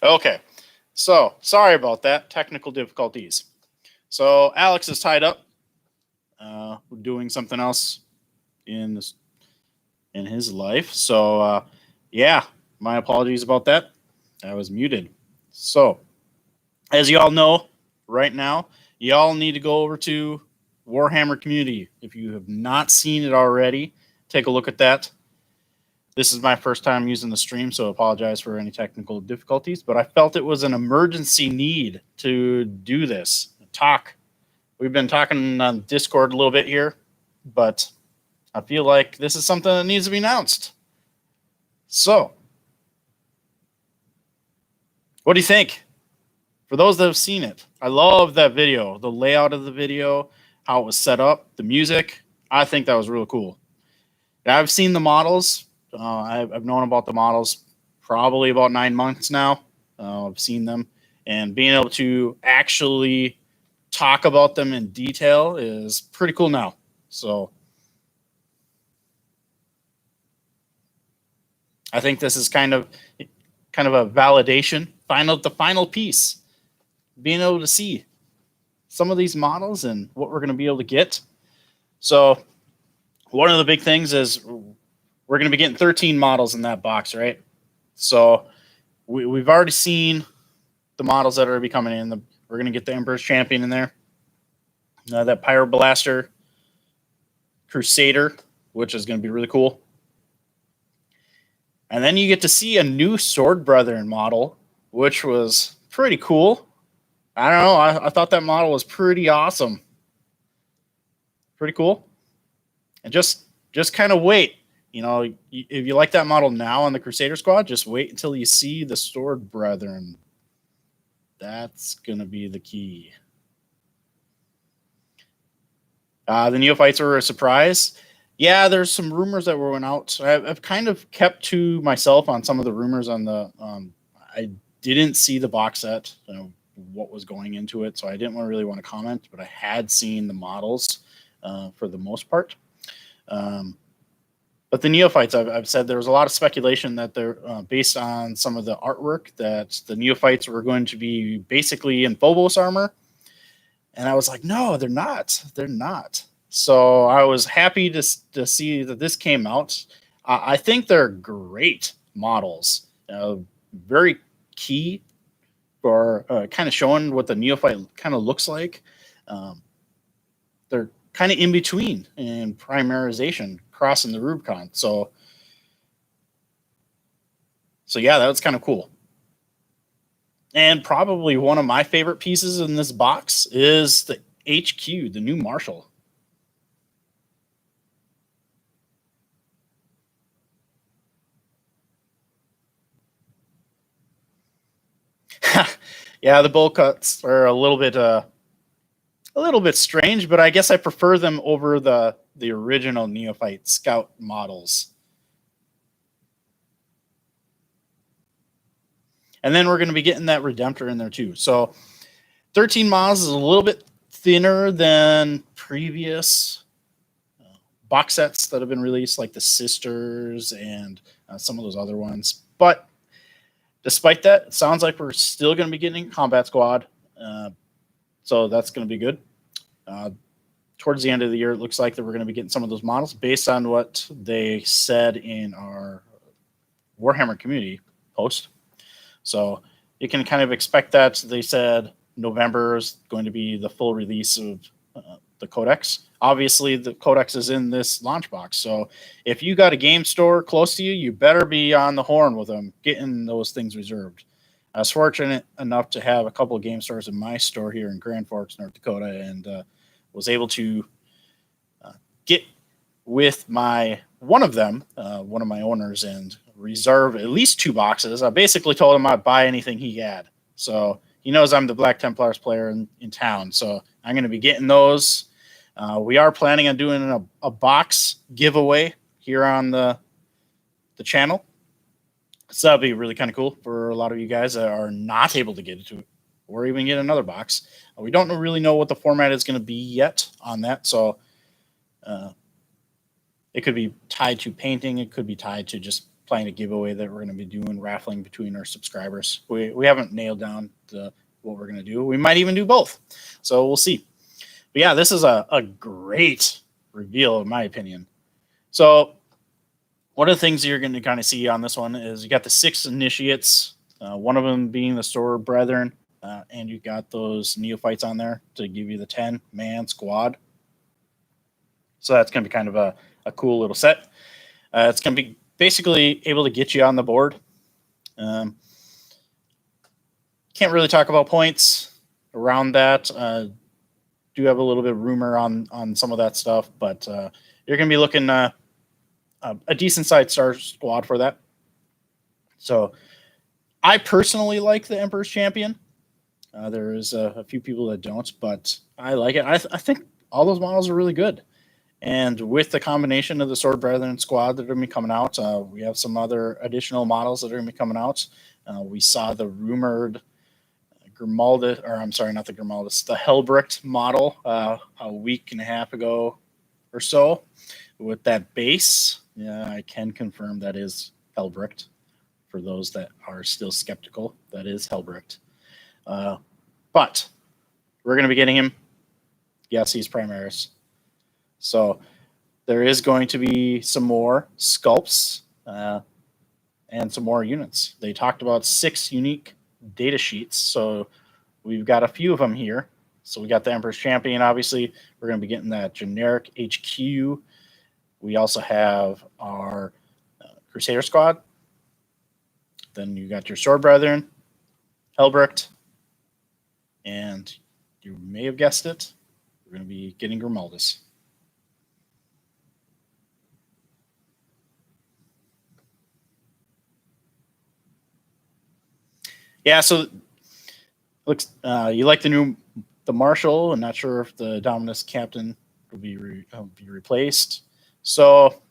Okay, so sorry about that. Technical difficulties. So Alex is tied up, doing something else in this, in his life. So yeah, my apologies about that. I was muted. So as you all know, right now, you all need to go over to Warhammer Community. If you have not seen it already, take a look at that. This is my first time using the stream, so I apologize for any technical difficulties, but I felt it was an emergency need to do this. Talk. We've been talking on Discord a little bit here, but I feel like this is something that needs to be announced. So, what do you think? For those that have seen it, I love that video, the layout of the video, how it was set up, the music. I think that was really cool. I've seen the models. I've known about the models probably about 9 months now. I've seen them, and being able to actually talk about them in detail is pretty cool now. So I think this is kind of a validation, the final piece, being able to see some of these models and what we're going to be able to get. So one of the big things is we're going to be getting 13 models in that box, right? So we've already seen the models that are be coming in. We're going to get the Emperor's Champion in there, that Pyroblaster Crusader, which is going to be really cool. And then you get to see a new Sword Brethren model, which was pretty cool. I don't know. I thought that model was pretty awesome. Pretty cool. And just kind of wait. You know, if you like that model now on the Crusader squad, just wait until you see the Sword Brethren. That's going to be the key. The Neophytes were a surprise. Yeah, there's some rumors that went out. I've kind of kept to myself on some of the rumors on the. I didn't see the box set, what was going into it, so I didn't really want to comment. But I had seen the models for the most part. But the Neophytes, I've said there was a lot of speculation that they're based on some of the artwork that the Neophytes were going to be basically in Phobos armor. And I was like, no, they're not. They're not. So I was happy to see that this came out. I think they're great models. Very key for kind of showing what the Neophyte kind of looks like. They're kind of in between in primarization, crossing the Rubicon. So yeah, that was kind of cool. And probably one of my favorite pieces in this box is the HQ, the new Marshal. Yeah, the bowl cuts are a little bit strange, but I guess I prefer them over the original Neophyte Scout models. And then we're going to be getting that Redemptor in there too. So 13 miles is a little bit thinner than previous box sets that have been released, like the Sisters and some of those other ones. But despite that, it sounds like we're still going to be getting Combat Squad. So that's going to be good. Towards the end of the year, it looks like that we're going to be getting some of those models based on what they said in our Warhammer community post. So you can kind of expect that. They said November is going to be the full release of the Codex. Obviously, the Codex is in this launch box. So if you got a game store close to you, you better be on the horn with them, getting those things reserved. I was fortunate enough to have a couple of game stores in my store here in Grand Forks, North Dakota, and was able to get with one of my owners, and reserve at least 2 boxes. I basically told him I'd buy anything he had. So he knows I'm the Black Templars player in town. So I'm going to be getting those. We are planning on doing a box giveaway here on the channel. So that'll be really kind of cool for a lot of you guys that are not able to get it to it, or even get another box. We don't really know what the format is going to be yet on that. So it could be tied to painting. It could be tied to just planning a giveaway that we're going to be doing, raffling between our subscribers. We haven't nailed down what we're going to do. We might even do both. So we'll see. But yeah, this is a great reveal, in my opinion. So one of the things you're going to kind of see on this one is you got the 6 initiates, one of them being the Sword Brethren, and you got those Neophytes on there to give you the 10-man squad. So that's going to be kind of a cool little set. It's going to be basically able to get you on the board. Can't really talk about points around that. Do have a little bit of rumor on some of that stuff, but you're going to be looking a decent sized star squad for that. So I personally like the Emperor's Champion. There is a few people that don't, but I like it. I think all those models are really good. And with the combination of the Sword Brethren squad that are going to be coming out, we have some other additional models that are going to be coming out. We saw the rumored Grimaldus, or I'm sorry, not the Grimaldus, the Helbricht model a week and a half ago or so with that base. Yeah, I can confirm that is Helbricht. For those that are still skeptical, that is Helbricht. But we're going to be getting him. Yes, he's Primaris. So there is going to be some more sculpts and some more units. They talked about 6 unique data sheets. So we've got a few of them here. So we got the Emperor's Champion, obviously. We're going to be getting that generic HQ. We also have our Crusader squad. Then you got your Sword Brethren, Helbricht, and you may have guessed it, we're going to be getting Grimaldus. Yeah, so looks you like the Marshal. I'm not sure if the Dominus Captain will be replaced. So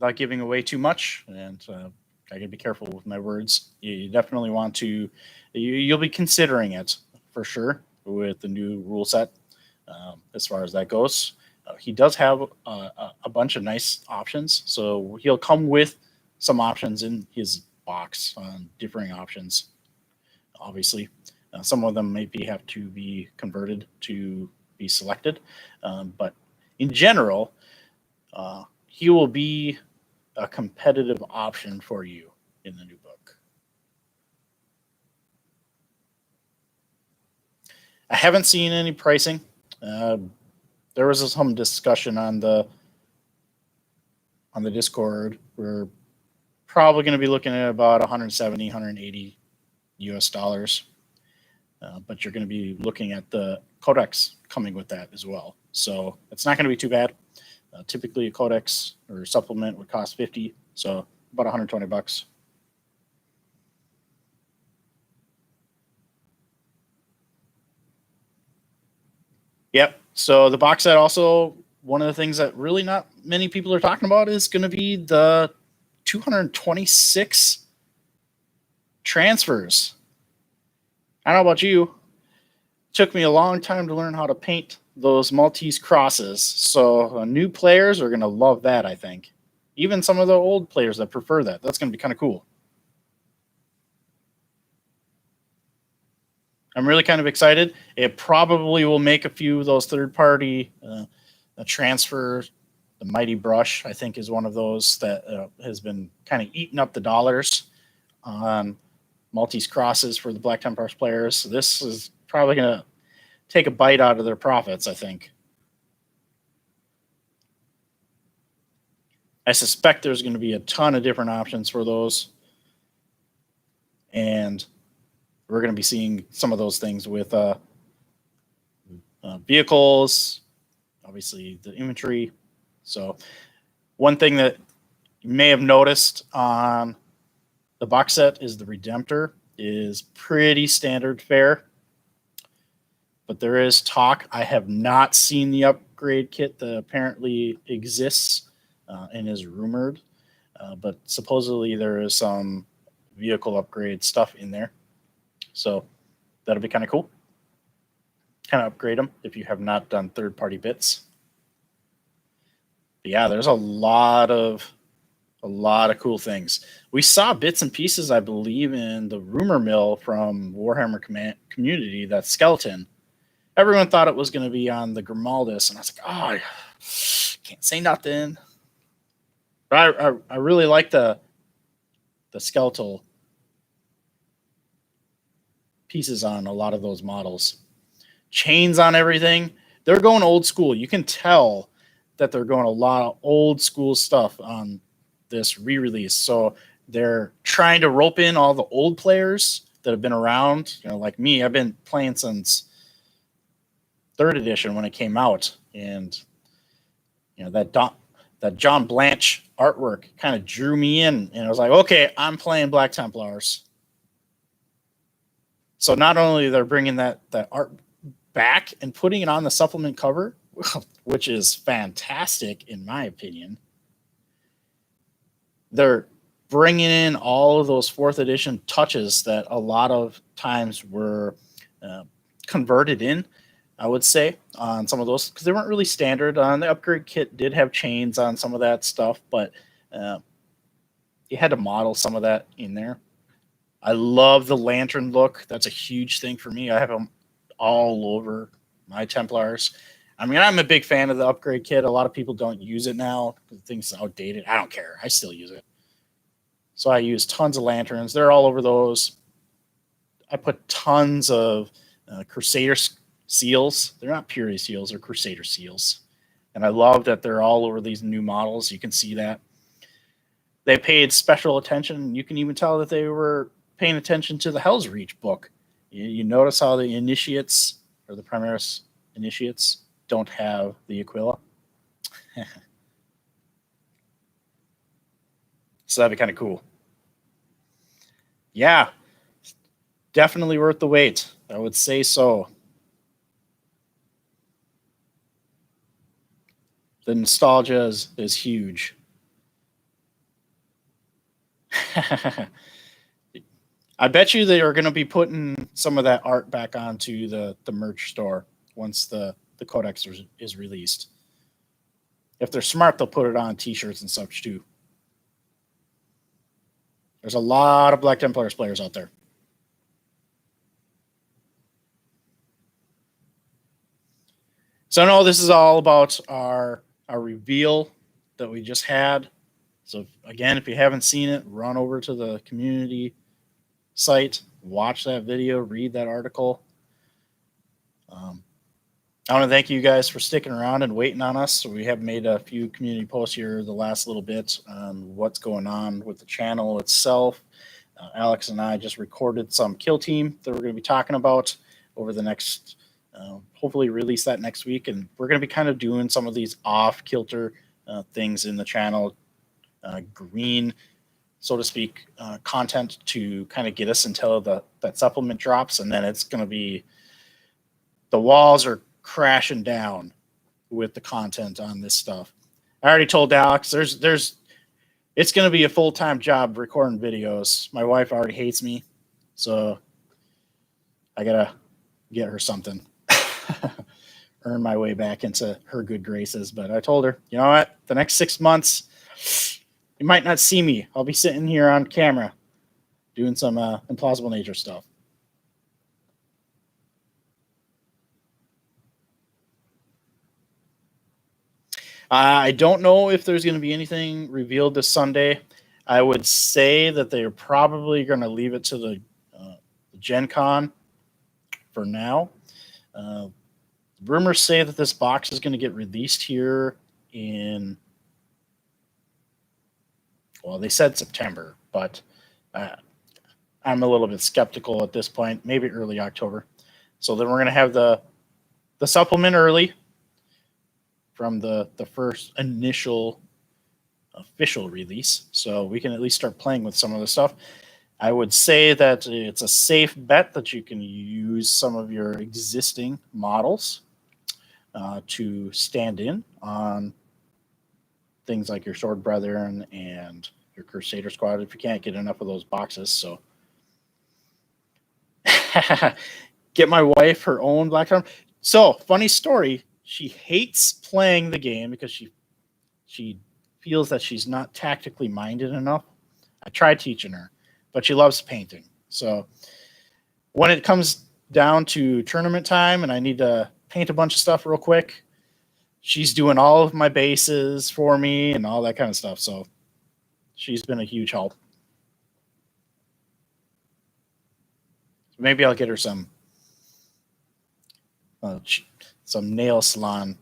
without giving away too much, and I gotta be careful with my words. You definitely want to. You'll be considering it for sure with the new rule set. As far as that goes, he does have a bunch of nice options. So he'll come with some options in his box on differing options. Obviously, some of them maybe have to be converted to be selected, but in general, he will be a competitive option for you in the new book. I haven't seen any pricing. There was some discussion on the Discord. We're probably going to be looking at about 170, 180 US dollars. But you're going to be looking at the codex coming with that as well. So it's not going to be too bad. Typically a codex or supplement would cost 50, so about 120 bucks. Yep. So the box set also, one of the things that really not many people are talking about is going to be the 226 transfers. I don't know about you. It took me a long time to learn how to paint those Maltese crosses. So new players are going to love that, I think. Even some of the old players that prefer that. That's going to be kind of cool. I'm really kind of excited. It probably will make a few of those third-party transfers. The Mighty Brush, I think, is one of those that has been kind of eating up the dollars on Maltese crosses for the Black Templars players. So this is probably going to take a bite out of their profits, I think. I suspect there's going to be a ton of different options for those. And we're going to be seeing some of those things with vehicles, obviously the infantry. So one thing that you may have noticed on the box set is the Redemptor is pretty standard fare. But there is talk. I have not seen the upgrade kit that apparently exists and is rumored. But supposedly there is some vehicle upgrade stuff in there. So that'll be kind of cool. Kind of upgrade them if you have not done third-party bits. But yeah, there's a lot of A lot of cool things. We saw bits and pieces, I believe, in the rumor mill from Warhammer Community, that skeleton. Everyone thought it was going to be on the Grimaldus, and I was like, oh, I can't say nothing. But I really like the skeletal pieces on a lot of those models. Chains on everything. They're going old school. You can tell that they're going a lot of old school stuff on this re-release. So they're trying to rope in all the old players that have been around. You know, like me, I've been playing since 3rd edition when it came out, and you know that John Blanche artwork kind of drew me in, and I was like, okay, I'm playing Black Templars. So not only they're bringing that art back and putting it on the supplement cover, which is fantastic in my opinion, they're bringing in all of those 4th edition touches that a lot of times were converted in, I would say, on some of those, because they weren't really standard. On the upgrade kit did have chains on some of that stuff, but you had to model some of that in there. I love the lantern look. That's a huge thing for me. I have them all over my Templars. I mean, I'm a big fan of the upgrade kit. A lot of people don't use it now because the thing's outdated. I don't care. I still use it. So I use tons of lanterns. They're all over those. I put tons of Crusader seals. They're not Purity seals. They're Crusader seals. And I love that they're all over these new models. You can see that. They paid special attention. You can even tell that they were paying attention to the Hell's Reach book. You notice how the initiates, or the Primaris initiates, don't have the Aquila. So that'd be kind of cool. Yeah, definitely worth the wait. I would say so. The nostalgia is huge. I bet you they are going to be putting some of that art back onto the merch store once the codex is released. If they're smart, they'll put it on t-shirts and such too. There's a lot of Black Templars players out there. So no, this is all about our reveal that we just had. So again, if you haven't seen it, run over to the community site, watch that video, read that article. I want to thank you guys for sticking around and waiting on us. So we have made a few community posts here the last little bit on what's going on with the channel itself. Alex and I just recorded some kill team that we're going to be talking about over the next, hopefully release that next week. And we're going to be kind of doing some of these off-kilter things in the channel, green, so to speak, content to kind of get us until that supplement drops. And then it's going to be, the walls are crashing down with the content on this stuff. I already told Alex it's going to be a full-time job recording videos. My wife already hates me, so I gotta get her something. Earn my way back into her good graces. But I told her, you know what, the next 6 months you might not see me. I'll be sitting here on camera doing some implausible nature stuff. I don't know if there's going to be anything revealed this Sunday. I would say that they're probably going to leave it to the Gencon for now. Rumors say that this box is going to get released here in, well, they said September, but I'm a little bit skeptical at this point, maybe early October. So then we're going to have the supplement early from the first initial official release, so we can at least start playing with some of the stuff. I would say that it's a safe bet that you can use some of your existing models to stand in on things like your Sword Brethren and your Crusader Squad if you can't get enough of those boxes. So get my wife her own Black Templars. So funny story. She hates playing the game because she feels that she's not tactically minded enough. I tried teaching her, but she loves painting. So when it comes down to tournament time and I need to paint a bunch of stuff real quick, she's doing all of my bases for me and all that kind of stuff. So she's been a huge help. Maybe I'll get her some nail salon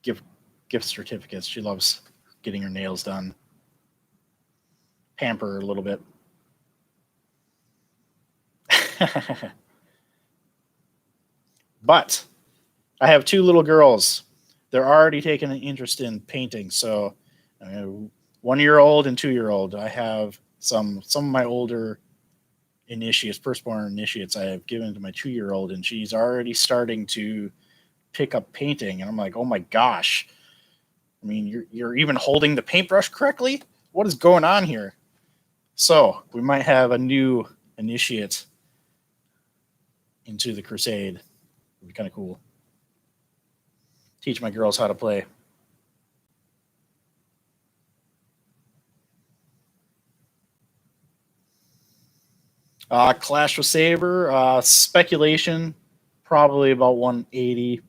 gift certificates. She loves getting her nails done. Pamper her a little bit. But I have 2 little girls. They're already taking an interest in painting. So 1-year-old and 2-year-old. I have some of my older initiates, firstborn initiates, I have given to my 2-year-old, and she's already starting to pick up painting. And I'm like, oh my gosh. I mean, you're even holding the paintbrush correctly? What is going on here? So we might have a new initiate into the Crusade. It'd be kind of cool. Teach my girls how to play. Clash with Saber, speculation, probably about 180.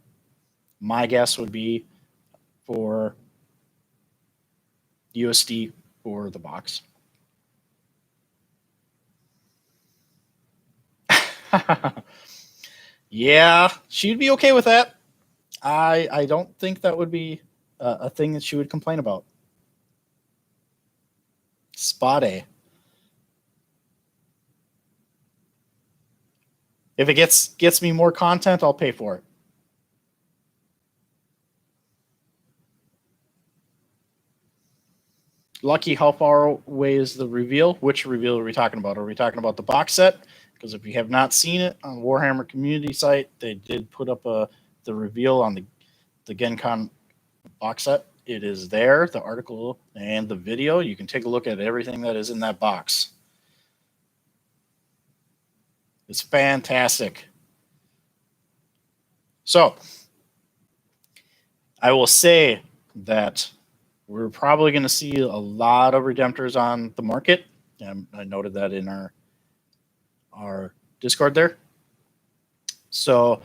My guess would be for USD for the box. Yeah, she'd be okay with that. I don't think that would be a thing that she would complain about. Spot A. If it gets me more content, I'll pay for it. Lucky, how far away is the reveal? Which reveal are we talking about? Are we talking about the box set? Because if you have not seen it on Warhammer community site, they did put up the reveal on the Gencon box set. It is there, the article and the video. You can take a look at everything that is in that box. It's fantastic. So I will say that we're probably going to see a lot of Redemptors on the market. I noted that in our Discord there. So,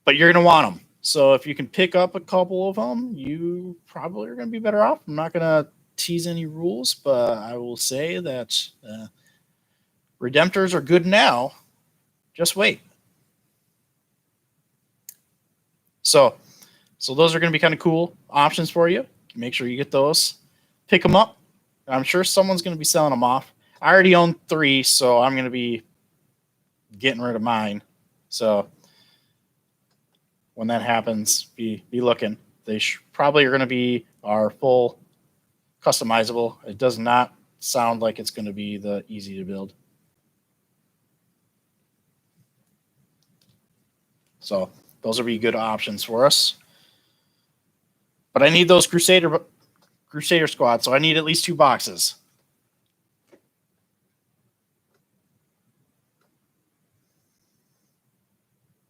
but you're going to want them. So if you can pick up a couple of them, you probably are going to be better off. I'm not going to tease any rules, but I will say that Redemptors are good now. Just wait. So those are going to be kind of cool options for you. Make sure you get those. Pick them up. I'm sure someone's going to be selling them off. I already own 3, so I'm going to be getting rid of mine. So when that happens, be looking. They probably are going to be our full customizable. It does not sound like it's going to be the easy to build. So those will be good options for us. But I need those Crusader squads, so I need at least 2 boxes.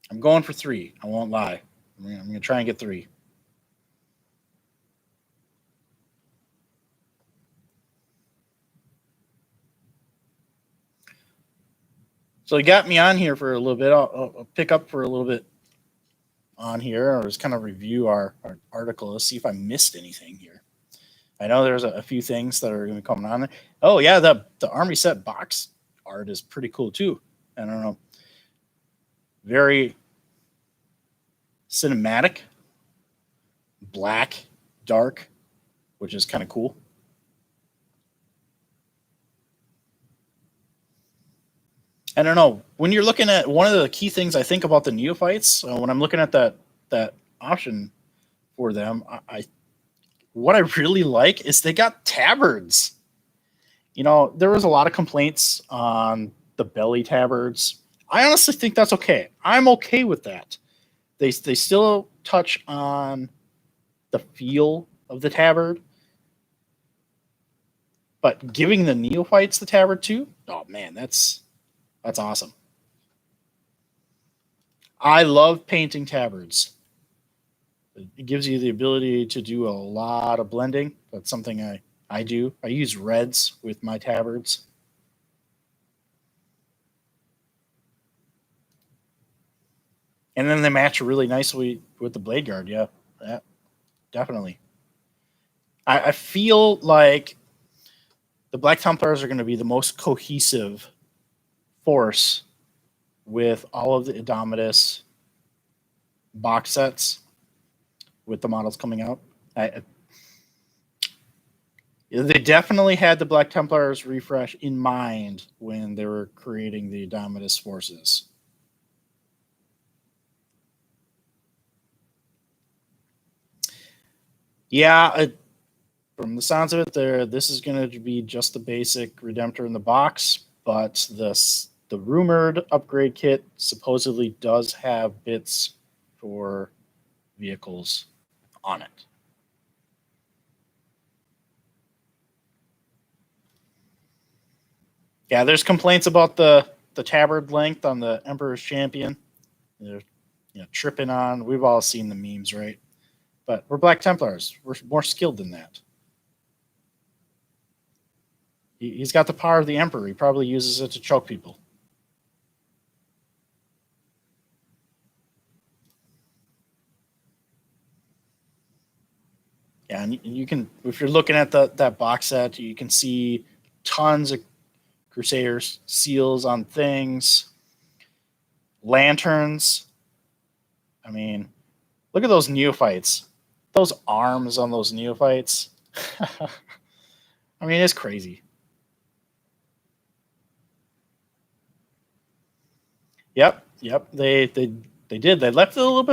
I'm going for 3. I won't lie. I'm going to try and get 3. So you got me on here for a little bit. I'll pick up for a little bit on here, or just kind of review our article. Let's see if I missed anything here. I know there's a few things that are going to be coming on there. Oh, yeah, the Army set box art is pretty cool, too. I don't know. Very cinematic. Black, dark, which is kind of cool. I don't know. When you're looking at one of the key things I think about the Neophytes, when I'm looking at that option for them, what I really like is they got tabards. You know, there was a lot of complaints on the belly tabards. I honestly think that's okay. I'm okay with that. They still touch on the feel of the tabard, but giving the Neophytes the tabard too, oh man, that's awesome. I love painting tabards. It gives you the ability to do a lot of blending. That's something I do. I use reds with my tabards. And then they match really nicely with the blade guard. Yeah, definitely. I feel like the Black Templars are going to be the most cohesive force with all of the Indomitus box sets with the models coming out. They definitely had the Black Templars refresh in mind when they were creating the Indomitus forces. Yeah, from the sounds of it, this is going to be just the basic Redemptor in the box, but the rumored upgrade kit supposedly does have bits for vehicles on it. Yeah, there's complaints about the tabard length on the Emperor's Champion. They're tripping on. We've all seen the memes, right? But we're Black Templars. We're more skilled than that. He's got the power of the Emperor. He probably uses it to choke people. Yeah, and you can, if you're looking at that box set, you can see tons of Crusaders seals on things, lanterns. I mean, look at those Neophytes. Those arms on those Neophytes. I mean, it's crazy. Yep. They did. They left a little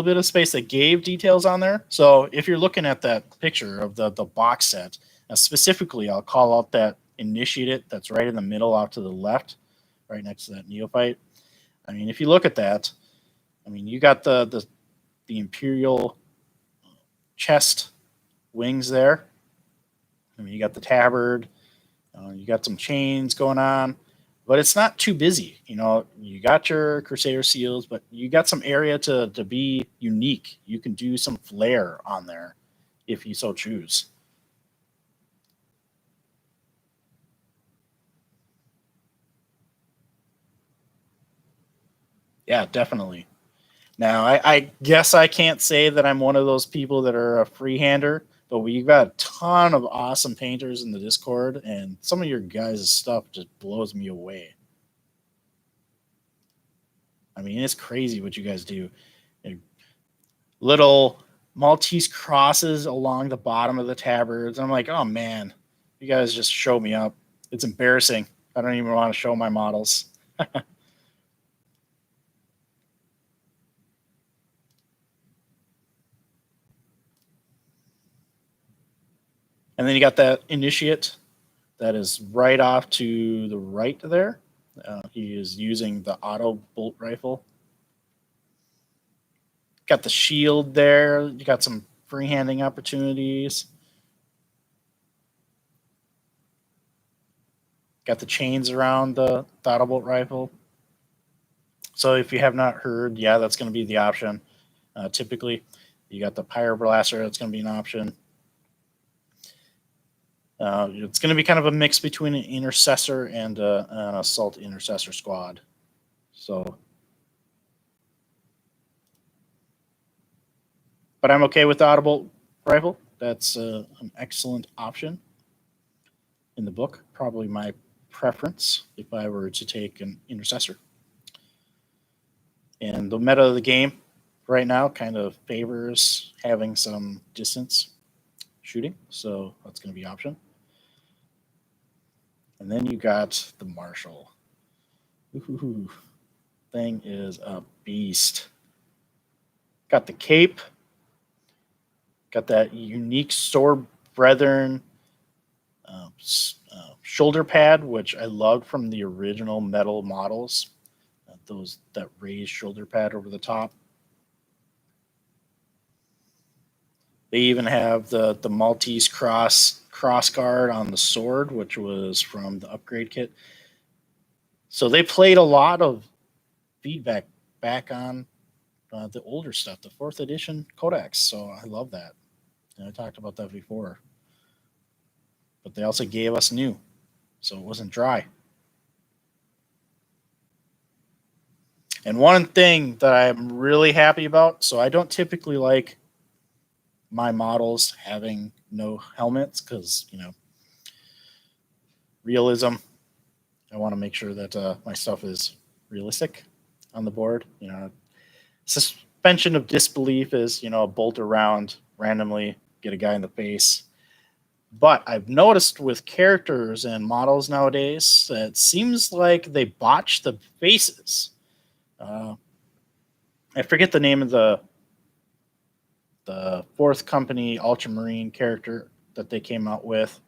bit of space that gave details on there. So if you're looking at that picture of the box set, specifically, I'll call out that initiate that's right in the middle off to the left, right next to that Neophyte. I mean, if you look at that, I mean, you got the Imperial chest wings there. I mean, you got the tabard, you got some chains going on, but it's not too busy. You got your Crusader seals, but you got some area to be unique. You can do some flair on there if you so choose. Yeah, definitely. Now, I guess I can't say that I'm one of those people that are a freehander, but we've got a ton of awesome painters in the Discord, and some of your guys' stuff just blows me away. I mean, it's crazy what you guys do. Little Maltese crosses along the bottom of the tabards. I'm like, oh man, you guys just show me up. It's embarrassing. I don't even want to show my models. And then you got that initiate that is right off to the right there. He is using the auto bolt rifle. Got the shield there. You got some freehanding opportunities. Got the chains around the auto bolt rifle. So if you have not heard, yeah, that's going to be the option. Typically, you got the Pyro Blaster. That's going to be an option. It's going to be kind of a mix between an intercessor and an assault intercessor squad. So, but I'm okay with the audible rifle. That's an excellent option in the book. Probably my preference if I were to take an intercessor. And the meta of the game right now kind of favors having some distance shooting, so that's going to be an option. And then you got the Marshal. Ooh, thing is a beast. Got the cape. Got that unique Sword Brethren shoulder pad, which I loved from the original metal models. That raised shoulder pad over the top. They even have the Maltese cross guard on the sword, which was from the upgrade kit. So they played a lot of feedback back on the older stuff, the 4th edition codex. So I love that. And I talked about that before. But they also gave us new, so it wasn't dry. And one thing that I'm really happy about, so I don't typically like my models having no helmets because, realism. I want to make sure that my stuff is realistic on the board. Suspension of disbelief is, bolt around randomly, get a guy in the face. But I've noticed with characters and models nowadays, it seems like they botch the faces. I forget the name of the 4th company Ultramarine character that they came out with.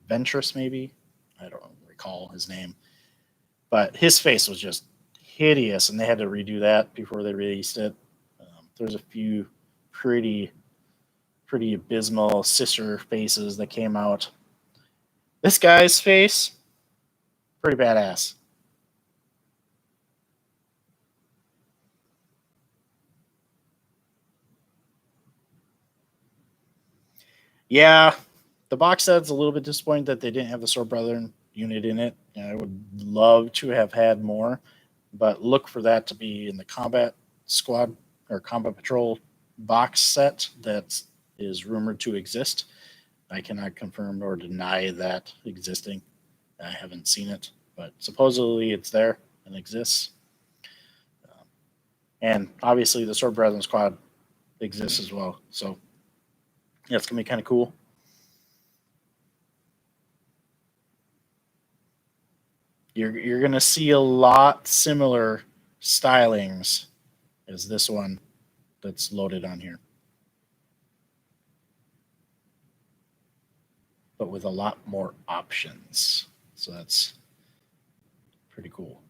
Ventress, maybe? I don't recall his name. But his face was just hideous, and they had to redo that before they released it. There's a few pretty abysmal sister faces that came out. This guy's face, pretty badass. Yeah, the box set's a little bit disappointing that they didn't have the Sword Brethren unit in it. I would love to have had more, but look for that to be in the combat squad or combat patrol box set that is rumored to exist. I cannot confirm nor deny that existing. I haven't seen it, but supposedly it's there and exists. And obviously the Sword Brethren squad exists as well. So yeah, it's gonna be kind of cool. You're gonna see a lot similar stylings as this one that's loaded on here, but with a lot more options. So that's pretty cool.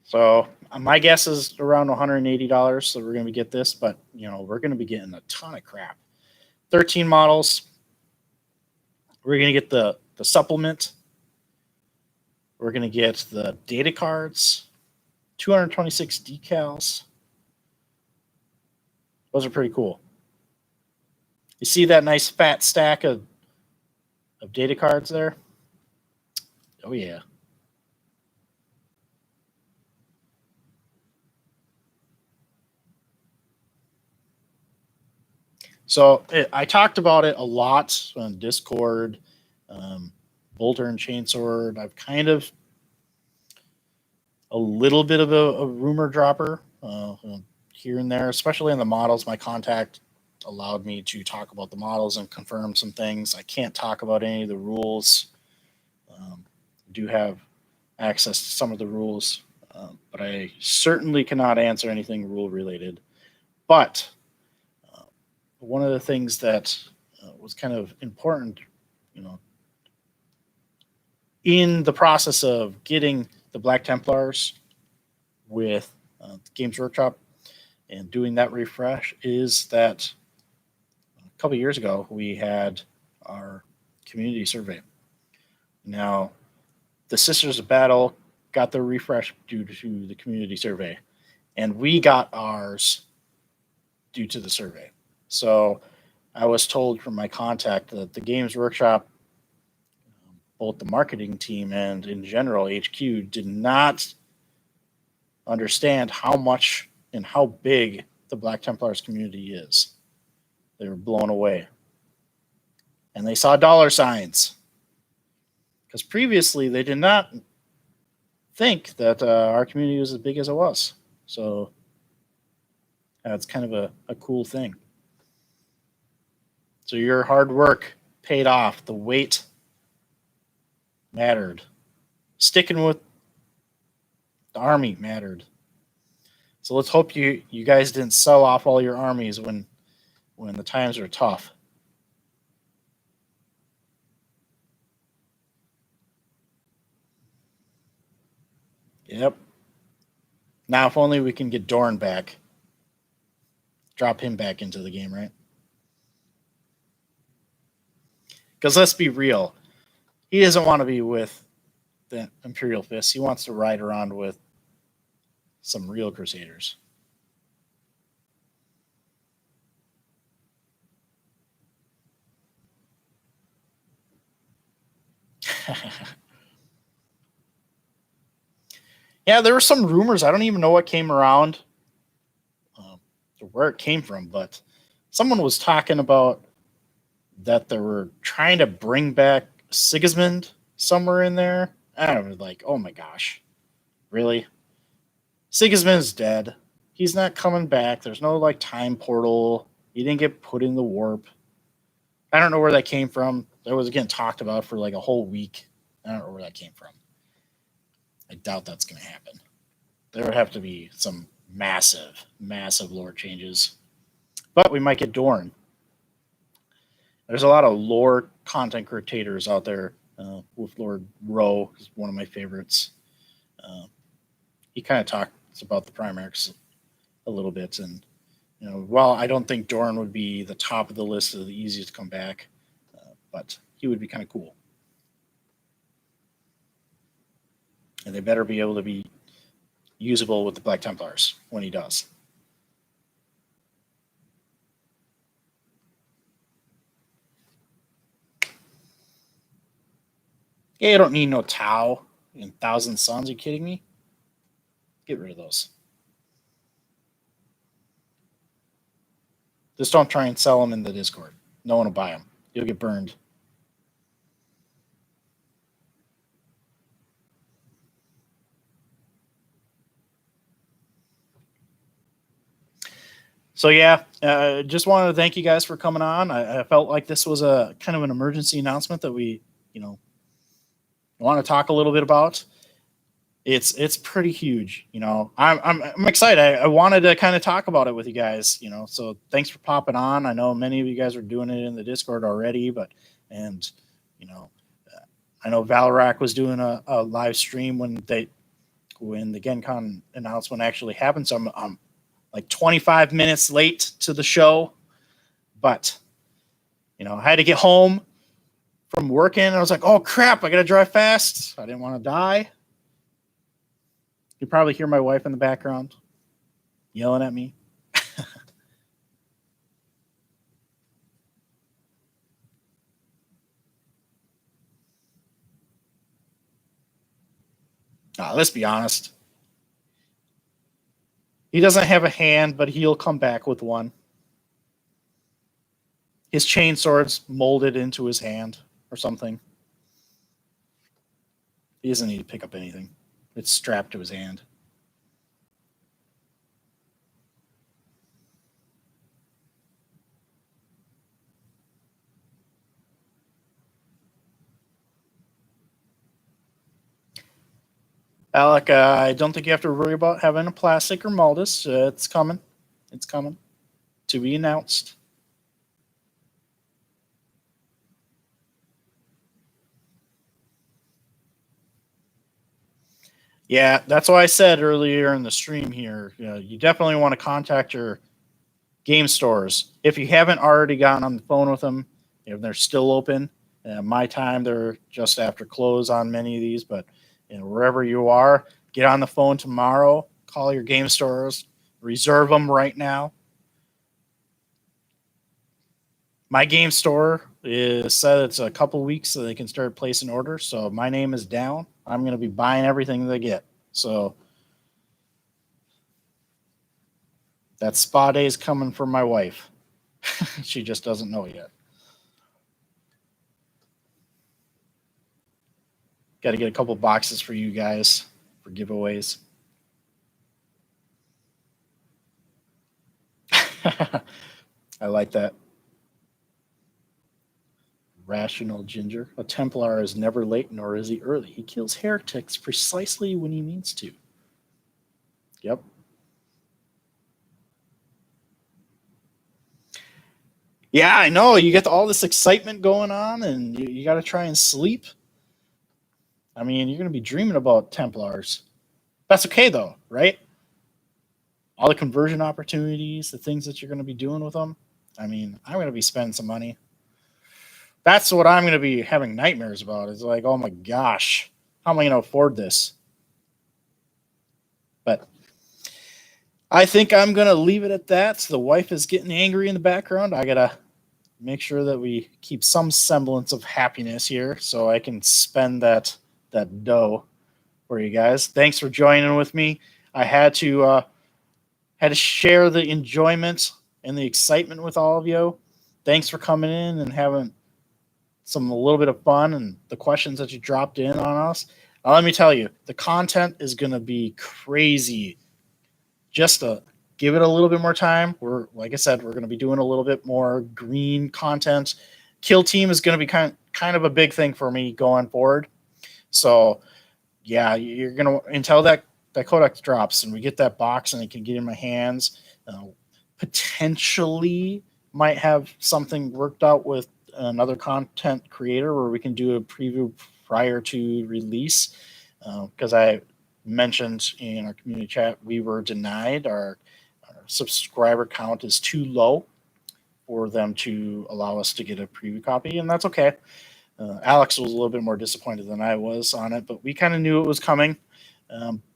So my guess is around $180. So we're going to get this, but we're going to be getting a ton of crap. 13 models. We're going to get the supplement. We're going to get the data cards. 226 decals. Those are pretty cool. You see that nice fat stack of data cards there? Oh yeah. So I talked about it a lot on Discord, Bolter and Chainsword. I've kind of a little bit of a rumor dropper here and there, especially on the models. My contact allowed me to talk about the models and confirm some things. I can't talk about any of the rules. I do have access to some of the rules, but I certainly cannot answer anything rule related. But one of the things that was kind of important, in the process of getting the Black Templars with Games Workshop and doing that refresh, is that a couple of years ago we had our community survey. Now, the Sisters of Battle got their refresh due to the community survey, and we got ours due to the survey. So I was told from my contact that the Games Workshop, both the marketing team and in general HQ, did not understand how much and how big the Black Templars community is. They were blown away. And they saw dollar signs. Because previously they did not think that our community was as big as it was. So that's kind of a cool thing. So your hard work paid off. The wait mattered. Sticking with the army mattered. So let's hope you guys didn't sell off all your armies when the times are tough. Yep. Now, if only we can get Dorn back. Drop him back into the game, right? Because let's be real. He doesn't want to be with the Imperial Fist. He wants to ride around with some real Crusaders. Yeah, there were some rumors. I don't even know what came around, or where it came from, but someone was talking about that they were trying to bring back Sigismund somewhere in there. I don't know, like, oh my gosh, really? Sigismund's dead. He's not coming back. There's no like time portal. He didn't get put in the warp. I don't know where that came from. That was getting talked about for like a whole week. I don't know where that came from. I doubt that's going to happen. There would have to be some massive, massive lore changes. But we might get Dorn. There's a lot of lore content creators out there. With Lord Rowe is one of my favorites. He kind of talks about the Primarchs a little bit, and while I don't think Dorn would be the top of the list of the easiest to come back, but he would be kind of cool. And they better be able to be usable with the Black Templars when he does. Yeah, you don't need no Tau and Thousand Suns. Are you kidding me? Get rid of those. Just don't try and sell them in the Discord. No one will buy them. You'll get burned. So yeah, just wanted to thank you guys for coming on. I felt like this was a kind of an emergency announcement that we, want to talk a little bit about. It's pretty huge. I'm excited. I wanted to kind of talk about it with you guys. So thanks for popping on. I know many of you guys are doing it in the Discord already, I know Valrak was doing a live stream when the Gencon announcement actually happened. So I'm like 25 minutes late to the show, but I had to get home from working. I was like, oh crap, I gotta drive fast. I didn't want to die. You probably hear my wife in the background yelling at me. Let's be honest. He doesn't have a hand, but he'll come back with one. His chain sword's molded into his hand or something. He doesn't need to pick up anything. It's strapped to his hand. Alec, I don't think you have to worry about having a plastic or Maldus. It's coming. It's coming. To be announced. Yeah, that's why I said earlier in the stream here, you definitely want to contact your game stores. If you haven't already gotten on the phone with them, if they're still open, my time, they're just after close on many of these, but wherever you are, get on the phone tomorrow, call your game stores, reserve them right now. My game store is said it's a couple weeks so they can start placing orders. So my name is down. I'm going to be buying everything they get. So that spa day is coming for my wife. She just doesn't know yet. Got to get a couple boxes for you guys for giveaways. I like that. Rational Ginger. A Templar is never late, nor is he early. He kills heretics precisely when he means to. Yep. Yeah, I know. You get all this excitement going on, and you got to try and sleep. I mean, you're going to be dreaming about Templars. That's okay, though, right? All the conversion opportunities, the things that you're going to be doing with them. I mean, I'm going to be spending some money. That's what I'm going to be having nightmares about. It's like, oh my gosh, how am I going to afford this? But I think I'm going to leave it at that. The wife is getting angry in the background. I got to make sure that we keep some semblance of happiness here so I can spend that dough for you guys. Thanks for joining with me. I had to share the enjoyment and the excitement with all of you. Thanks for coming in and having a little bit of fun and the questions that you dropped in on us. Now, let me tell you, the content is going to be crazy. Just to give it a little bit more time. Like I said, we're going to be doing a little bit more green content. Kill Team is going to be kind of a big thing for me going forward. So, yeah, you're going to, until that codex drops and we get that box and it can get in my hands, potentially might have something worked out with another content creator where we can do a preview prior to release. Because I mentioned in our community chat, we were denied. Our subscriber count is too low for them to allow us to get a preview copy, and that's okay. Alex was a little bit more disappointed than I was on it, but we kind of knew it was coming.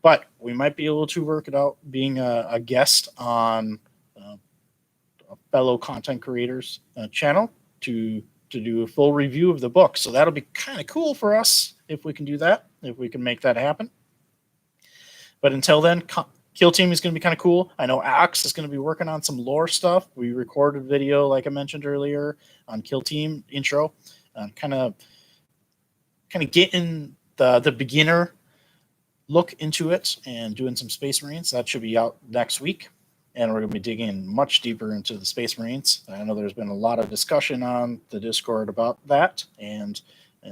But we might be able to work it out being a guest on a fellow content creators channel to do a full review of the book. So that'll be kind of cool for us if we can do that, if we can make that happen. But until then, Kill Team is going to be kind of cool. I know Alex is going to be working on some lore stuff. We recorded video, like I mentioned earlier, on Kill Team intro, kind of getting the beginner look into it and doing some Space Marines. That should be out next week. And we're going to be digging much deeper into the Space Marines. I know there's been a lot of discussion on the Discord about that and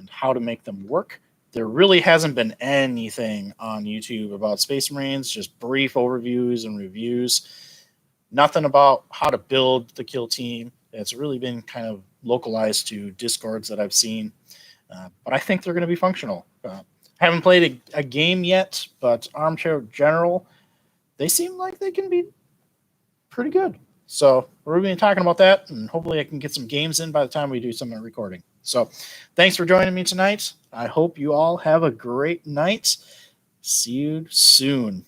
how to make them work. There really hasn't been anything on YouTube about Space Marines, just brief overviews and reviews. Nothing about how to build the Kill Team. It's really been kind of localized to Discords that I've seen. But I think they're going to be functional. Haven't played a game yet, but Armchair General, they seem like they can be pretty good. So we're going to be talking about that, and hopefully I can get some games in by the time we do some recording. So thanks for joining me tonight. I hope you all have a great night. See you soon.